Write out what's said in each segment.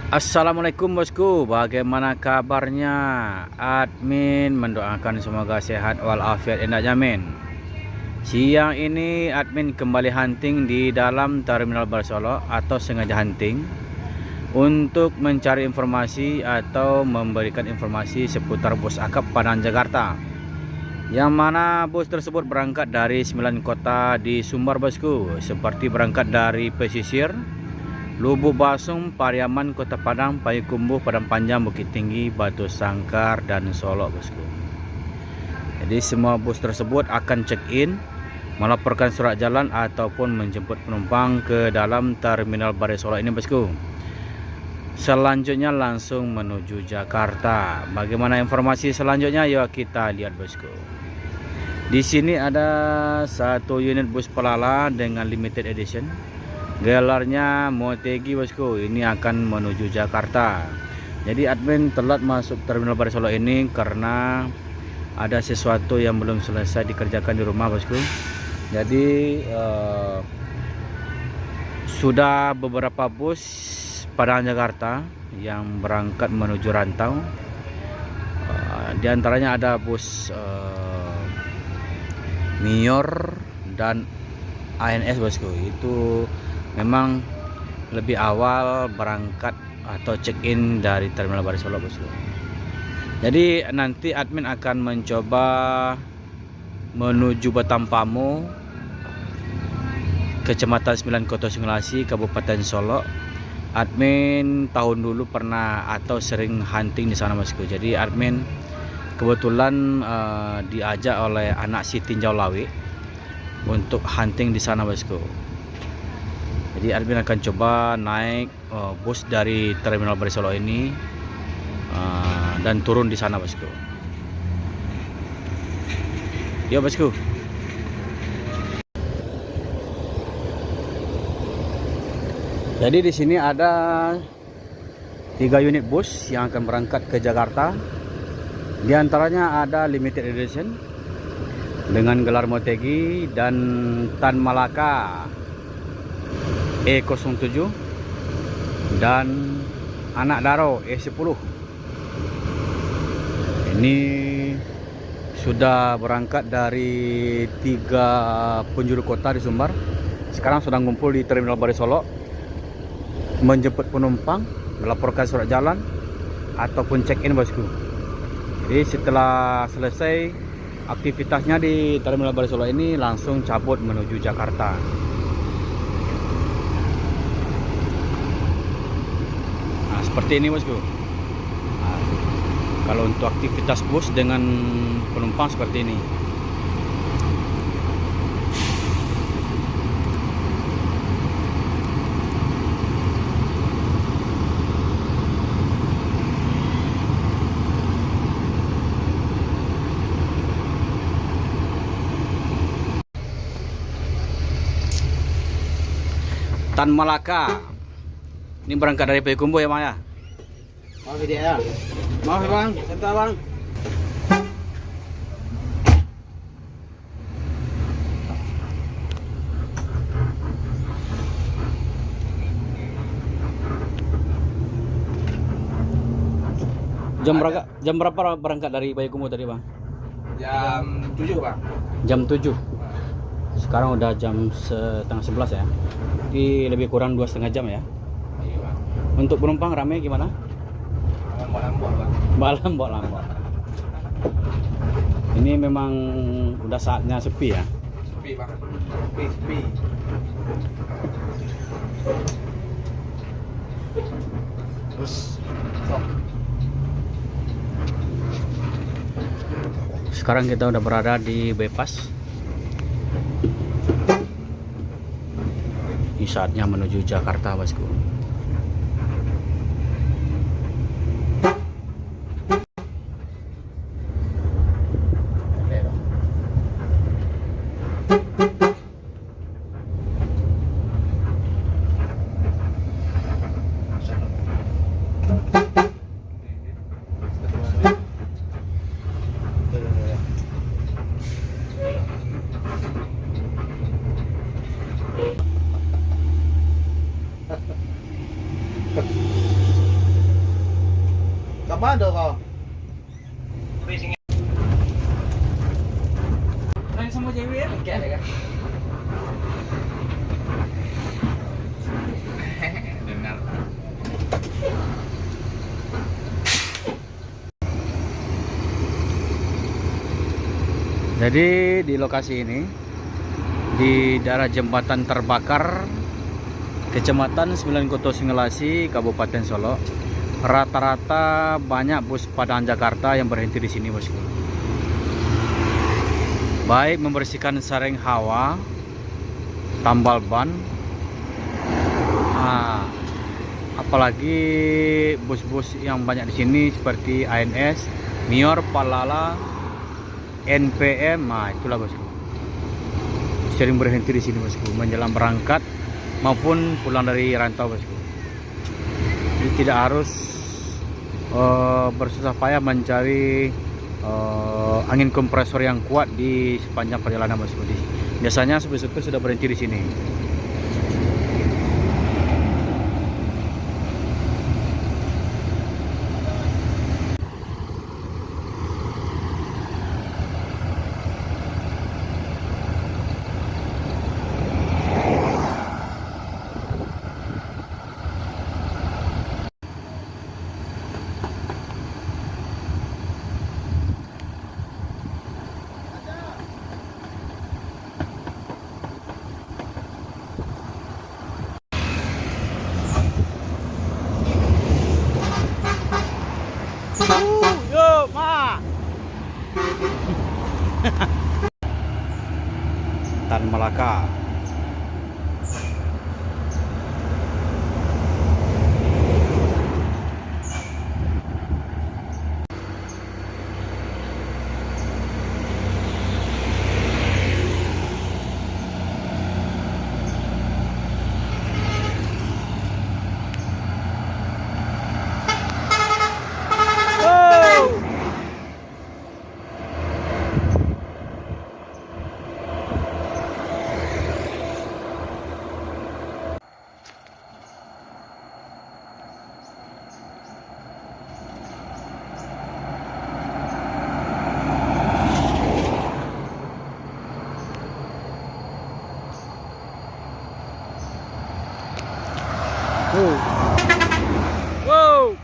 Assalamualaikum bosku, bagaimana kabarnya? Admin mendoakan semoga sehat walafiat endak jamin. Siang ini admin kembali hunting di dalam Terminal Barsolo atau sengaja hunting untuk mencari informasi atau memberikan informasi seputar bus akap Padang Jakarta, yang mana bus tersebut berangkat dari 9 kota di Sumbar bosku, seperti berangkat dari pesisir Lubuk Basung, Pariaman, Kota Padang, Payakumbuh, Padang Panjang, Bukit Tinggi, Batu Sangkar, dan Solo bosku. Jadi semua bus tersebut akan check-in, melaporkan surat jalan ataupun menjemput penumpang ke dalam Terminal Balai Solo ini bosku. Selanjutnya langsung menuju Jakarta. Bagaimana informasi selanjutnya? Yuk kita lihat bosku. Di sini ada satu unit bus Pelala dengan limited edition. Gelarnya Motegi bosku, ini akan menuju Jakarta. Jadi admin telat masuk Terminal Balai Solo ini karena ada sesuatu yang belum selesai dikerjakan di rumah bosku. Jadi sudah beberapa bus Padang Jakarta yang berangkat menuju rantau. Di antaranya ada bus Mior dan ANS bosku. Itu memang lebih awal berangkat atau check-in dari Terminal Balai Solo bosku. Jadi nanti admin akan mencoba menuju Batampamo, Kecamatan 9 Kota Simulasi, Kabupaten Solo. Admin tahun dulu pernah atau sering hunting di sana bosku. Jadi admin kebetulan diajak oleh anak si Tinjau Lawi untuk hunting di sana bosku. Jadi admin akan coba naik bus dari Terminal Balai Solo ini dan turun di sana bosku. Yuk bosku. Jadi di sini ada 3 unit bus yang akan berangkat ke Jakarta. Di antaranya ada limited edition dengan gelar Motegi dan Tan Malaka E07 dan Anak Daro E10. Ini sudah berangkat dari 3 penjuru kota di Sumbar. Sekarang sedang ngumpul di Terminal Balai Solo, menjemput penumpang, melaporkan surat jalan ataupun check-in bosku. Jadi setelah selesai aktivitasnya di Terminal Balai Solo ini, langsung cabut menuju Jakarta. Seperti ini bosku. Kalau untuk aktivitas bus dengan penumpang seperti ini. Tan Malaka ini berangkat dari Payakumbuh ya Bang ya? Maaf ya. Maaf ya Bang, sebentar Bang. Jam berapa berangkat dari Payakumbuh tadi Bang? Jam 7 Bang. Jam 7. Sekarang udah jam setengah 11 ya. Jadi lebih kurang 2,5 jam ya. Iya Bang. Untuk penumpang ramai gimana? Lambok Bang. Lambok. Ini memang udah saatnya sepi ya. Sepi Bang. Sepi. Terus stop. Sekarang kita udah berada di bypass. Ini saatnya menuju Jakarta bosku. Dengar. Jadi di lokasi ini, di daerah jembatan terbakar Kecamatan Sembilan Koto Singelasi, Kabupaten Solo, rata-rata banyak bus Padang Jakarta yang berhenti di sini, bosku. Baik membersihkan saring hawa, tambal ban, apalagi bus-bus yang banyak di sini seperti ANS, Mior, Palala, NPM, itulah bosku. Sering berhenti di sini, bosku, menjelang berangkat maupun pulang dari rantau, bosku. Jadi tidak harus bersusah payah mencari angin kompresor yang kuat di sepanjang perjalanan, bosku. Biasanya supir-supir sudah berhenti di sini. Yo, ma. Tan Malaka. Wow.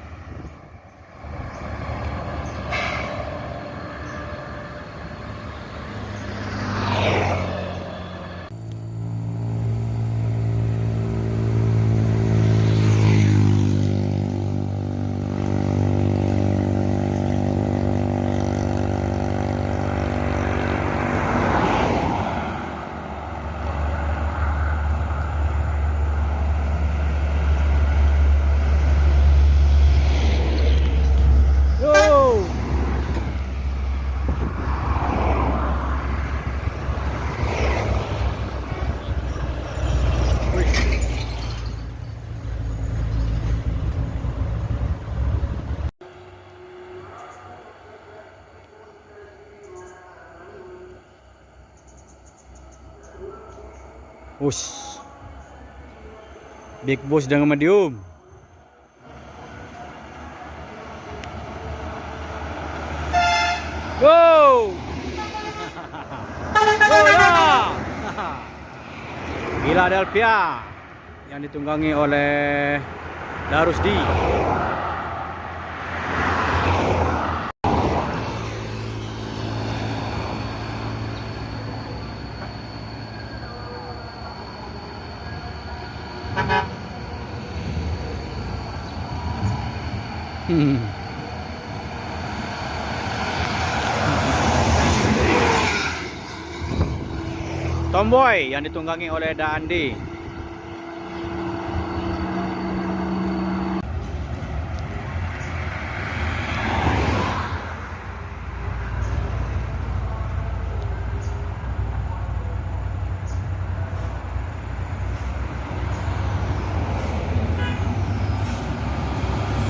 Ush. Big boss dengan medium. Wow. Bola. Philadelphia yang ditunggangi oleh Darusdi. Tomboy yang ditunggangi oleh Da Andi.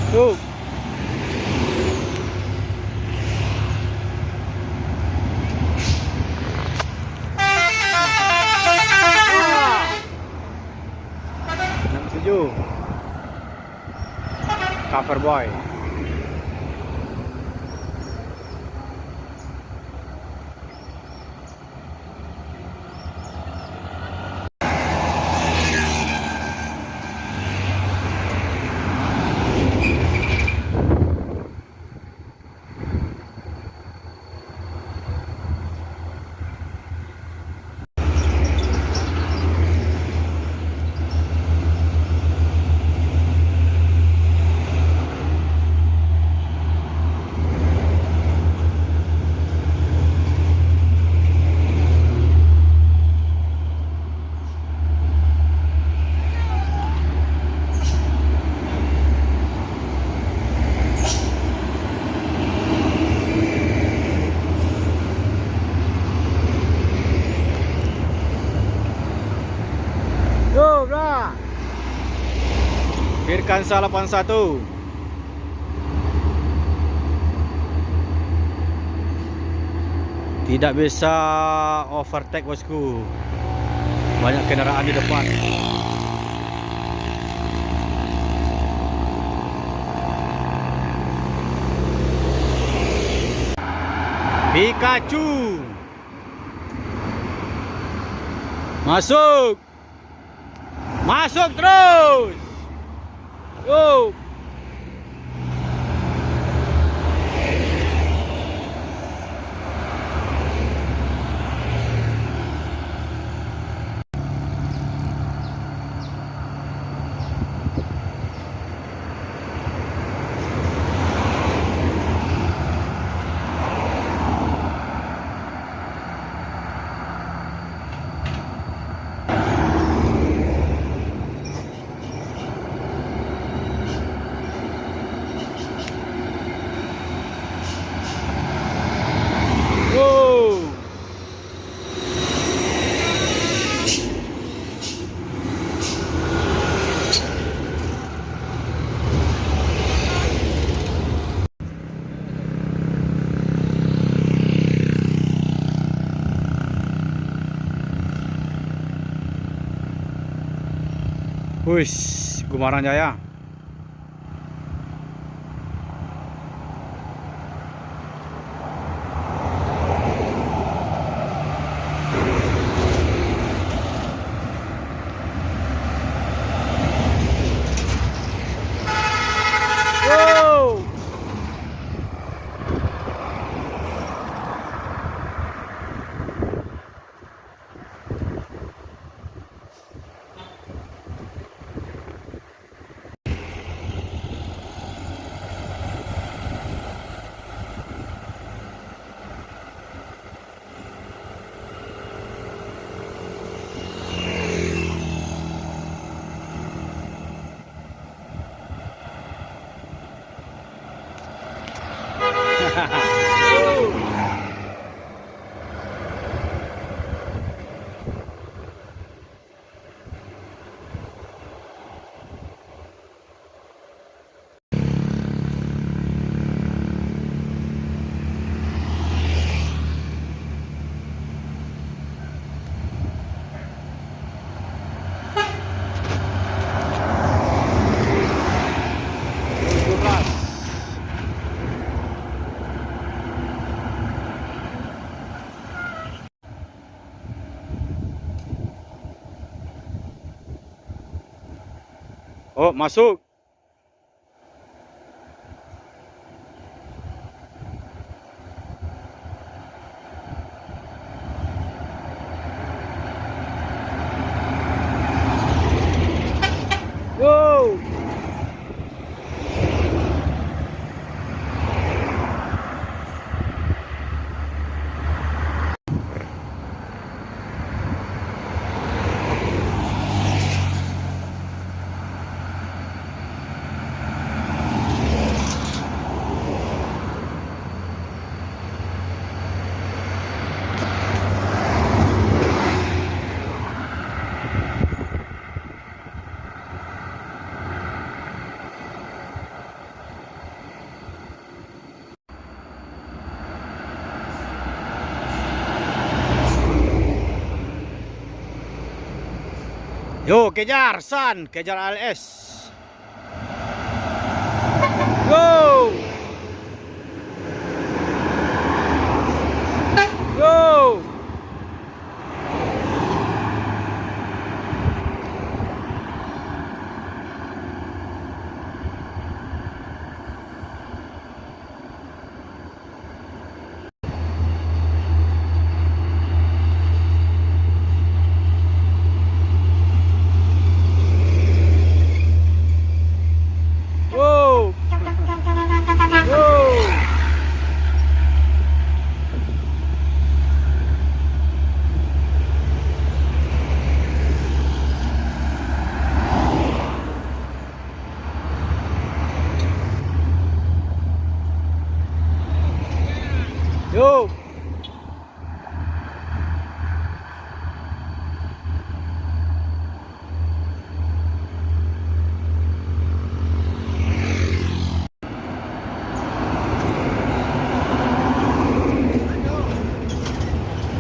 Tuh. Cover boy. Avanza 81. Tidak bisa overtake bosku. Banyak kendaraan di depan. Pikachu. Masuk. Masuk terus. Go. Wow. Wis, Gumaran Jaya. Wow. Oh, masuk. Wow. Yo, kejar San, kejar ALS. Go. Go. Wow. Wow. Yo.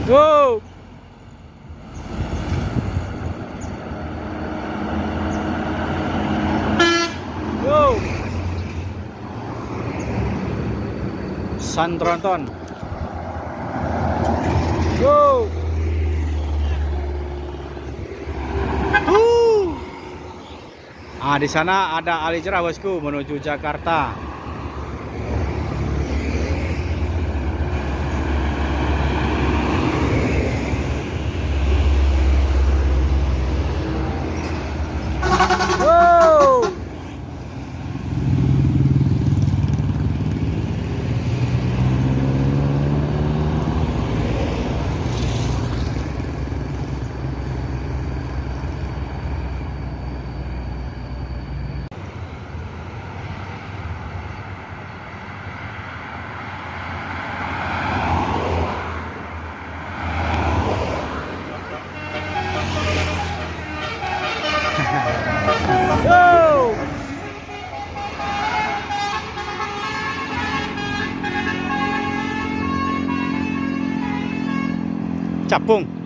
Go. Go. Santronton. Go. Di sana ada Ali Cerah bosku menuju Jakarta. Wow. Go! Capung.